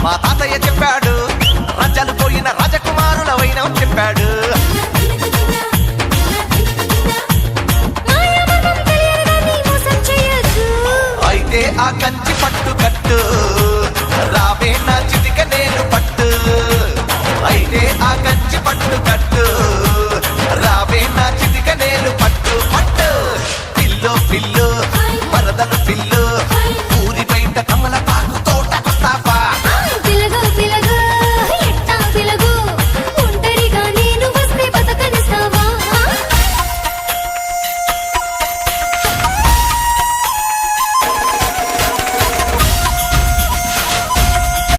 మా తాతయ్య చెప్పాడు, రాజ్యాలు పోయిన రాజకుమారుల వైనం చెప్పాడు. అయితే ఆ కంచి పట్టు కట్టు రావే